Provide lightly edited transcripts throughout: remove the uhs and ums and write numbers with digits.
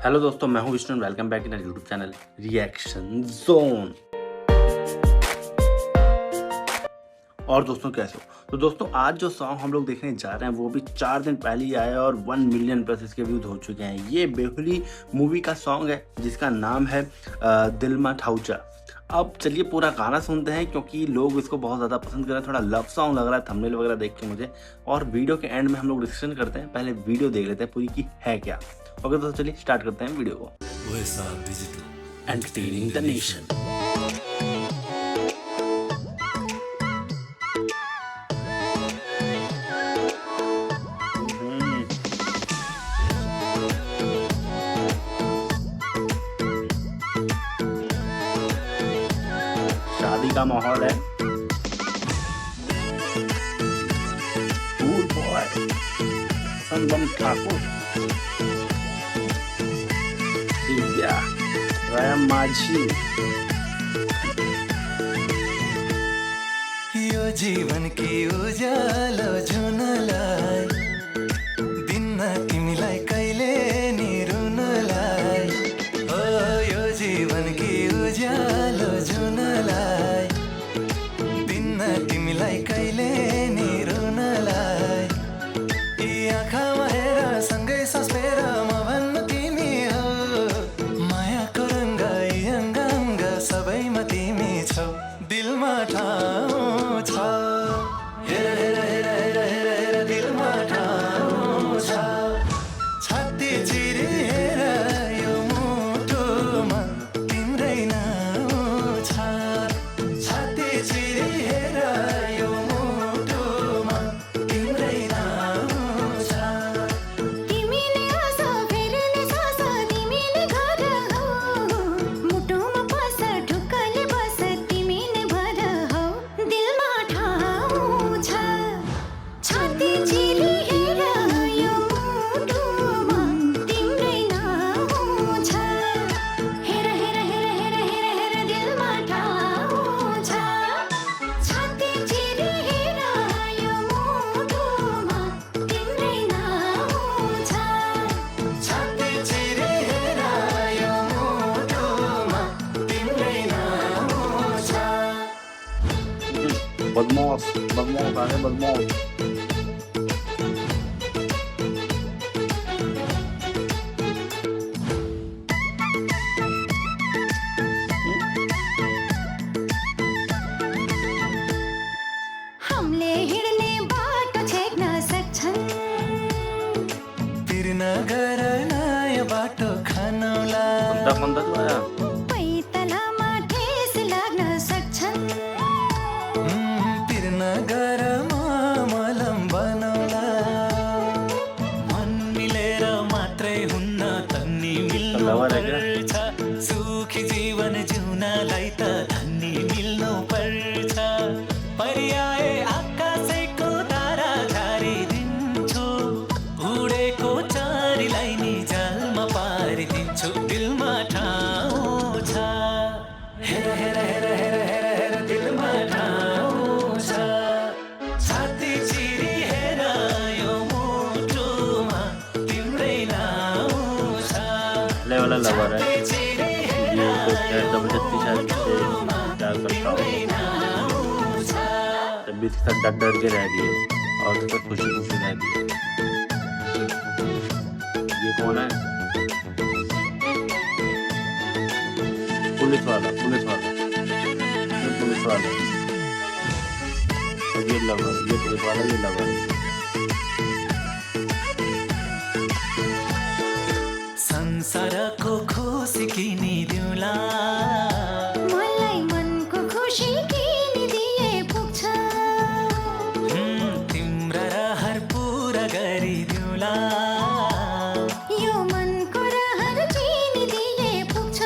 Hello दोस्तों, मैं हूं Vishnu. Welcome back in our YouTube channel reaction zone. और दोस्तों कैसे हो? तो दोस्तों आज जो सॉन्ग हम लोग देखने जा रहे हैं वो भी 4 दिन पहले ही आया और 1 मिलियन प्लस इसके व्यूज हो चुके हैं। ये बेहुली मूवी का सॉन्ग है जिसका नाम है दिल मा ठाउचा। अब चलिए पूरा गाना सुनते हैं क्योंकि लोग इसको बहुत ज़्यादा पसंद कर रहे हैं। थोड़ा लव सॉन्ग लग रहा है थंबनेल वगैरह देख के मुझे। और वीडियो के एंड में हम लोग डिस्कशन करते हैं। पहले वीडियो देख लेते हैं पूरी की है क्या। ओके दोस्तों चलिए स्टार्ट करते हैं वीडियो को। Entertaining the nation. शादी का माहौल है। कूल बॉय संगम ठाकुर, दिव्या, रायम माझी। यो जीवन की उज्यालो जुनलाई दिन्न तिमीलाई कहिले नि रुनलाई। ओ यो जीवन की उज्यालो जुनलाई दिन्न तिमीलाई कहिले नि रुनलाई। यी आँखामा हेर सँगै सस्पेर म भन्नु तिमी हो। मायाको रङ्ग यी अङ्ग सबैमा तिमी छौ। दिलमा ठाउँ छ, हेर हेर हेर हेर हेर हेर दिलमा ठाउँ छ। छाती चिरी हेर यो मुटुमा तिम्रै नाउँ छ। छाती चिरी हेर यो मुटुमा तिम्रै नाउँ छ। तिमीले आस फेर्ने सास तिमीले घर हौ। मुटुमा बस ढुक्कले बस तिमी नै भर हौ। दिलमा ठाउँ छ, छाती चिरी हेर यो मुटुमा तिम्रै नाउँ छ। हेर हेर हेर हेर हेर हेर दिलमा ठाउँ छ। छाती चिरी हेर यो मुटुमा तिम्रै नाउँ छ। छाती चिरी हेर यो मुटुमा तिम्रै नाउँ छ। बदमाश बदमाश आ गए बदमाश। हमले हिँड्ने बाटो छेक्न सक्छन्। तिर्न गर नयाँ बाटो खानौला। बंदा जो आया पैतालामा ठेस लाग्न सक्छन्। तिर्न गर मलम बनौला। मन मिलेर मात्रै हुन्न तन्नी मिल्नु लवर है क्या? पर्छ। सुखी जीवन जिउनलाई त धन्नी मिल्नु पर्छ। पर्याए आकाशैको तारा झारिदिन्छु। उडेको चारीलाई नि जालमा पारिदिन्छु। दिलमा ठाउँ छ, हेर हेर हेर हेर हेर हेर दिलमा ठाउँ छ। छाती चिरी हेर यो मुटुमा तिम्रै नाउँ छ। ले वाला लवर है। छाती चिरी हेर ये तो शायद जबरदस्ती शायद से प्यार करता हो, नाउँ छ। तब भी इसके साथ डर के रह दिए और उसके साथ खुशी खुशी रह दिए। ये कौन है? पुलिस वाला, पुलिस वाला, ये पुलिस वाला, ये लवर, ये पुलिस वाला, ये लवर। संसारको खुसी किनिदिउँला। मलाई मनको खुसी किनिदिए पुग्छ। तिम्रा रहर पुरा गरिदिउँला। यो मनको रहर चिनिदिए पुग्छ।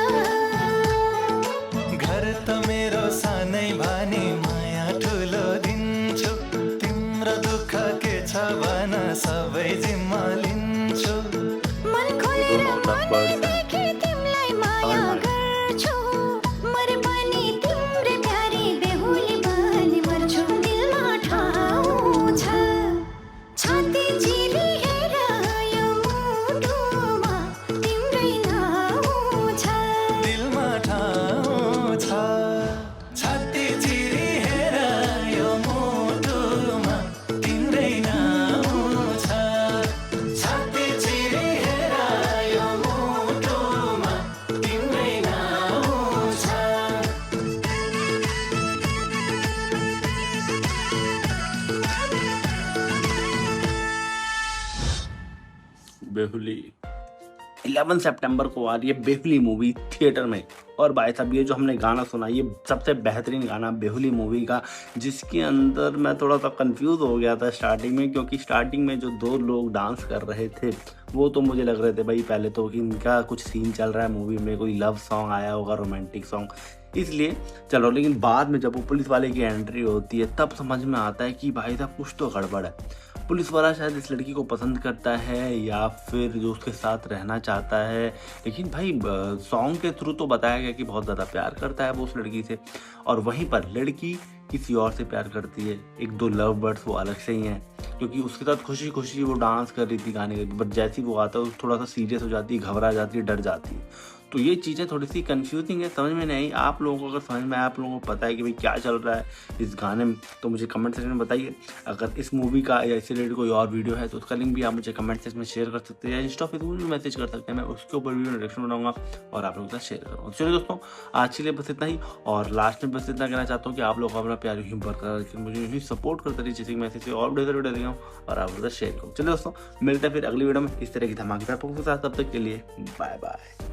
घर त मेरो सानै भने माया ठुलो दिन्छु। तिम्रो दुःख के छ भन सबै जिम्मा लिन्छु। मन खोलेर मनदेखि तिमीलाई माया गर्छु। बेहुली 11 सितंबर को आ रही है बेहुली मूवी थिएटर में। और भाई साहब ये जो हमने गाना सुना ये सबसे बेहतरीन गाना बेहुली मूवी का, जिसके अंदर मैं थोड़ा सा कंफ्यूज हो गया था स्टार्टिंग में, क्योंकि स्टार्टिंग में जो दो लोग डांस कर रहे थे वो तो मुझे लग रहे थे भाई पहले तो कि इनका कुछ सीन चल रहा है मूवी में, कोई लव सॉन्ग आया होगा, रोमांटिक सॉन्ग, इसलिए चलो। लेकिन बाद में जब वो पुलिस वाले की एंट्री होती है तब समझ में आता है कि भाई साहब कुछ तो गड़बड़ है। पुलिस वाला शायद इस लड़की को पसंद करता है या फिर जो उसके साथ रहना चाहता है, लेकिन भाई सॉन्ग के थ्रू तो बताया गया कि बहुत ज़्यादा प्यार करता है वो उस लड़की से, और वहीं पर लड़की किसी और से प्यार करती है। एक दो लव बर्ड्स वो अलग से ही हैं, क्योंकि उसके साथ खुशी खुशी वो डांस कर रही थी गाने के, बट जैसे ही वो आता है थोड़ा सा सीरियस हो जाती है, घबरा जाती है, डर जाती है। तो ये चीज़ें थोड़ी सी कंफ्यूजिंग है, समझ में नहीं। आप लोगों को अगर समझ में आया, आप लोगों को पता है कि भाई क्या चल रहा है इस गाने में, तो मुझे कमेंट सेक्शन में बताइए। अगर इस मूवी का या इससे रिलेटेड कोई और वीडियो है तो उसका लिंक भी आप मुझे कमेंट सेक्शन में शेयर कर सकते हैं, या इंस्टा फेसबुक में मैसेज कर सकते हैं, मैं उसके ऊपर वीडियो डायरेक्शन बनाऊंगा और आप लोगों के साथ शेयर करूँगा। चलिए दोस्तों, आज के लिए बस इतना ही, और लास्ट में बस इतना कहना चाहता हूँ कि आप लोग अपना प्यार यूँ बरकरार रखें, मुझे यूँ सपोर्ट करते रहिए, जैसे कि मैं ऐसे और वीडियो देगा और आप लोग शेयर करूँ। चलिए दोस्तों, मिलते हैं फिर अगली वीडियो में इस तरह की धमाकेदार के साथ, तब तक के लिए बाय बाय।